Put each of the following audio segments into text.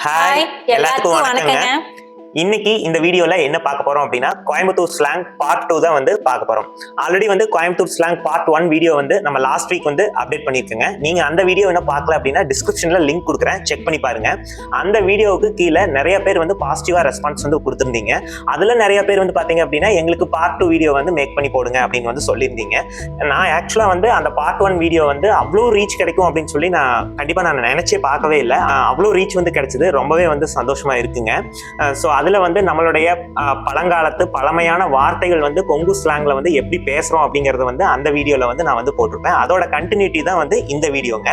Hi எல்லாத்துக்கும் வணக்கங்க. இன்னைக்கு இந்த வீடியோல என்ன பார்க்க போறோம் அப்படின்னா கோயம்புத்தூர் ஸ்லாங் பார்ட் 2 தான் வந்து பார்க்க போறோம். ஆல்ரெடி வந்து கோயம்புத்தூர் ஸ்லாங் பார்ட் 1 வீடியோ வந்து நம்ம லாஸ்ட் வீக் வந்து அப்டேட் பண்ணிருக்கோங்க. நீங்க அந்த வீடியோ என்ன பார்க்கல அப்படின்னா டிஸ்கிரிப்ஷன்ல லிங்க் கொடுக்குறேன், செக் பண்ணி பாருங்க. அந்த வீடியோவுக்கு கீழே நிறைய பேர் வந்து பாசிட்டிவா ரெஸ்பான்ஸ் வந்து கொடுத்துருந்தீங்க. அதுல நிறைய பேர் வந்து பாத்தீங்க அப்படின்னா எங்களுக்கு பார்ட் 2 வீடியோ வந்து மேக் பண்ணி போடுங்க அப்படின்னு வந்து சொல்லியிருந்தீங்க. நான் ஆக்சுவலா வந்து அந்த பார்ட் 1 வீடியோ வந்து அவ்வளோ ரீச் கிடைக்கும் அப்படின்னு சொல்லி நான் நினைச்சே பார்க்கவே இல்லை. அவ்வளோ ரீச் வந்து கிடைச்சது, ரொம்பவே வந்து சந்தோஷமா இருக்குங்க. ஸோ அதுல வந்து நம்மளுடைய பழங்காலத்து பழமையான வார்த்தைகள் வந்து கொங்கு ஸ்லாங்ல வந்து எப்படி பேசுறோம் அப்படிங்கறத வந்து அந்த வீடியோல வந்து நான் வந்து போட்டிருப்பேன். அதோட கண்டினியூட்டி தான் வந்து இந்த வீடியோங்க.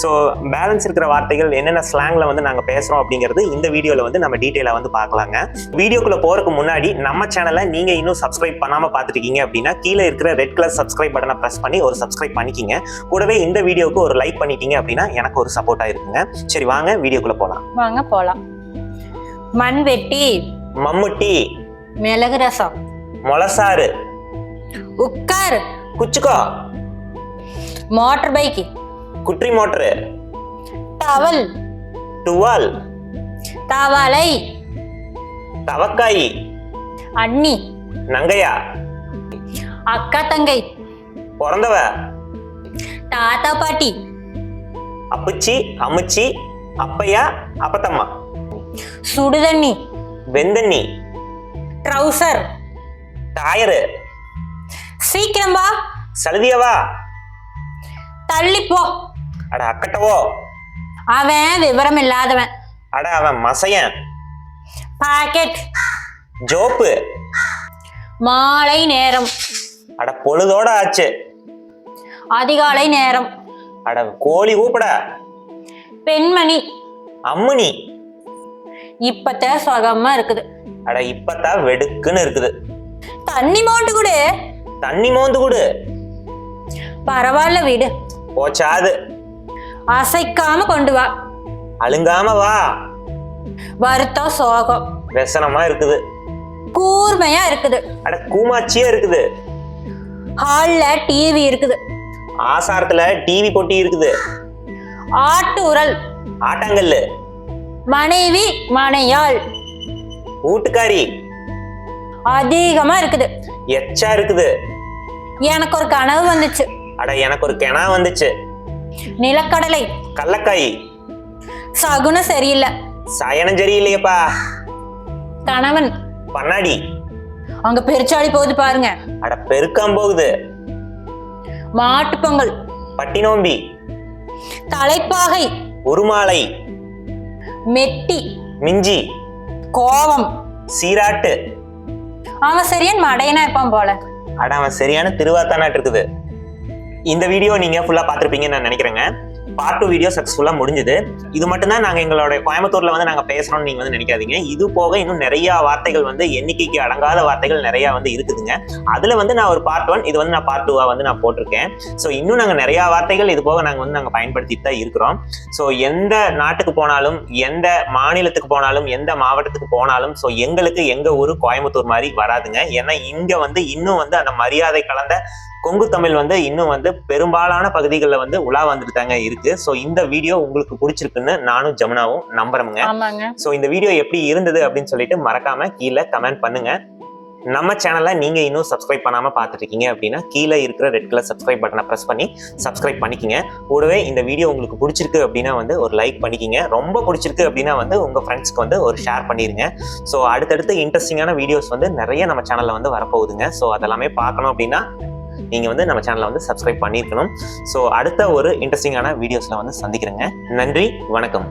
ஸோ பேலன்ஸ் இருக்கிற வார்த்தைகள் என்னென்ன ஸ்லாங்ல வந்து நாங்க பேசுறோம் அப்படிங்கிறது இந்த வீடியோல வந்து நம்ம டீட்டெயிலா வந்து பார்க்கலாங்க. வீடியோக்குள்ள போறதுக்கு முன்னாடி நம்ம சேனலை நீங்க இன்னும் சப்ஸ்கிரைப் பண்ணாம பார்த்துட்டு இருக்கீங்க அப்படின்னா கீழே இருக்கிற ரெட் கலர் சப்ஸ்கிரைப் பட்டனை பிரஸ் பண்ணி ஒரு சப்ஸ்கிரைப் பண்ணிக்கிங்க. கூடவே இந்த வீடியோக்கு ஒரு லைக் பண்ணிட்டீங்க அப்படின்னா எனக்கு ஒரு சப்போர்ட்டா இருக்குங்க. சரி வாங்க வீடியோக்குள்ள போலாம். மண்வெட்டி, மம்முட்டி, மிளகு ரசம், மொளசாறு, உட்கார், குச்சுக்கோ, மோட்டர் பைக், குட்ரி மோட்டரு, டவல், டுவால், தவளை, தவக்காய், அண்ணி, நங்கையா, அக்கா தங்கை, பிறந்தவ, தாத்தா பாட்டி, அப்புச்சி அம்முச்சி, அப்பையா அப்பத்தம்மா, சுடுதண்ணி, வெந்தண்ணி, ட்ரௌசர், டயரு, சீக்கிரம் வா, சலுதியவா, தள்ளிப்போ, அட அக்கட்டவோ, அவன் விவரம் இல்லாதவன், அட அவன் மசையன், பாக்கெட், ஜோப்பு, மாலை நேரம், அட பொழுதோட ஆச்சு, அதிகாலை நேரம், அட கோழி கூப்பிட, பெண்மணி, அம்முனி, இப்பத்த சுகமா இருக்குது, அட இப்பதான் வெடுக்குன்னு இருக்குது, தண்ணி மோண்டு கொடு, தண்ணி மோந்து கொடு, பரவாயில்ல வீடு, போச்சாது, அசைக்காம கொண்டு வா, அழுங்காம வா, வருத்தம் சோகம், வெசனமா இருக்குது, கூர்மையா இருக்குது, அட கூமாச்சியா இருக்குது, ஹால்ல டிவி இருக்குது, ஆசாரத்துல டிவி பொட்டி இருக்குது, ஆட்டுரல், ஆட்டாங்கல்லு, மனைவி மனையாள், வீட்டுக்காரி, அதிகமா இருக்குது, எச்சா இருக்குது, எனக்கு ஒரு கனவு வந்துச்சு, அட எனக்கு ஒரு கிணா வந்துச்சு, நிலக்கடலை, கள்ளக்காய், சகுனம் சரியில்லை, சயனம் சரியில்லையப்பா, கணவன், பண்ணாடி, அங்க பெருச்சாளி போகுது பாருங்க, அட பெருக்காம் போகுது, மாட்டு பொங்கல், பட்டி நோம்பி, தலைப்பாகை, உருமாலை, மெட்டி, மிஞ்சி, கோவம், சீராட்டு, அவன் சரியான மடையனா இருப்பான் போல, அட அவன் சரியான திருவாத்தானாட்டு இருக்குது. இந்த வீடியோ நீங்க ஃபுல்லா பார்த்திருப்பீங்கன்னு நான் நினைக்கிறேங்க. பார்ட் 2 வீடியோ சக்சஸ்ஃபுல்லா முடிஞ்சது. இது மட்டும் தான் நாங்க எங்களோட கோயம்புத்தூர்ல வந்து நாங்க பேசுறோம்னு நீங்க வந்து நினைக்காதீங்க. இது போக இன்னும் நிறைய வார்த்தைகள் வந்து எண்ணிக்கைக்கு அடங்காத வார்த்தைகள் நிறைய வந்து இருக்குதுங்க. அதுல வந்து நான் ஒரு பார்ட் 1, இது வந்து நான் பார்ட் 2 வந்து நான் போட்டிருக்கேன். ஸோ இன்னும் நாங்க நிறைய வார்த்தைகள் இது போக நாங்க பயன்படுத்திட்டு தான் இருக்கிறோம். ஸோ எந்த நாட்டுக்கு போனாலும், எந்த மாநிலத்துக்கு போனாலும், எந்த மாவட்டத்துக்கு போனாலும், ஸோ எங்களுக்கு எங்க ஊரு கோயம்புத்தூர் மாதிரி வராதுங்க. ஏன்னா இங்க வந்து இன்னும் வந்து அந்த மரியாதை கலந்த கொங்கு தமிழ் வந்து இன்னும் வந்து பெரும்பாலான பகுதிகளில் வந்து உலா வந்துட்டு தாங்க இருக்கு. ஸோ இந்த வீடியோ உங்களுக்கு பிடிச்சிருக்குன்னு நானும் ஜமுனாவும் நம்புறோங்க. ஸோ இந்த வீடியோ எப்படி இருந்தது அப்படின்னு சொல்லிட்டு மறக்காம கீழே கமெண்ட் பண்ணுங்க. நம்ம சேனலை நீங்க இன்னும் சப்ஸ்கிரைப் பண்ணாம பார்த்துட்டு இருக்கீங்க அப்படின்னா கீழே இருக்கிற ரெட் கலர் சப்ஸ்கிரைப் பட்டனை பிரஸ் பண்ணி சப்ஸ்கிரைப் பண்ணிக்கிங்க. கூடவே இந்த வீடியோ உங்களுக்கு பிடிச்சிருக்கு அப்படின்னா வந்து ஒரு லைக் பண்ணிக்கிங்க. ரொம்ப பிடிச்சிருக்கு அப்படின்னா வந்து உங்க ஃப்ரெண்ட்ஸ்க்கு வந்து ஒரு ஷேர் பண்ணிருங்க. ஸோ அடுத்தடுத்து இன்ட்ரெஸ்டிங்கான வீடியோஸ் வந்து நிறைய நம்ம சேனல்ல வந்து வரப்போகுதுங்க. ஸோ அதெல்லாமே பார்க்கணும் அப்படின்னா நீங்க வந்து நம்ம சேனலை வந்து சப்ஸ்கிரைப் பண்ணியிருக்கணும். ஸோ அடுத்த ஒரு இன்ட்ரெஸ்டிங்கான வீடியோஸ்ல வந்து சந்திக்கிறேங்க. நன்றி, வணக்கம்.